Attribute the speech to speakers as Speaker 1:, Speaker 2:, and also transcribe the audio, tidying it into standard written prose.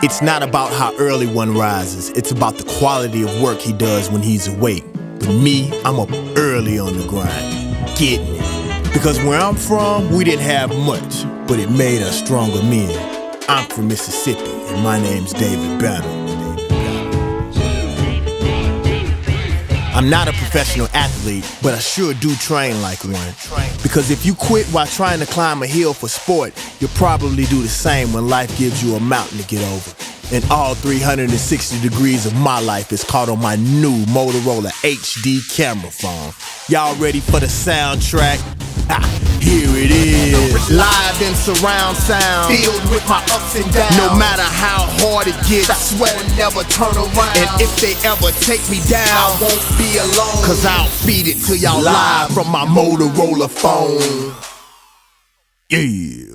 Speaker 1: It's not about how early one rises, it's about the quality of work he does when he's awake. But me, I'm up early on the grind, getting it. Because where I'm from, we didn't have much, but it made us stronger men. I'm from Mississippi, and my name's David Banner. I'm not a professional athlete, but I sure do train like one. Because if you quit while trying to climb a hill for sport, you'll probably do the same when life gives you a mountain to get over. And all 360 degrees of my life is caught on my new Motorola HD camera phone. Y'all ready for the soundtrack? Here it is, live in surround sound, filled with my ups and downs. No matter how hard it gets, I swear to never turn around. And if they ever take me down, I won't be alone, cause I'll feed it to y'all live from my Motorola phone. Yeah.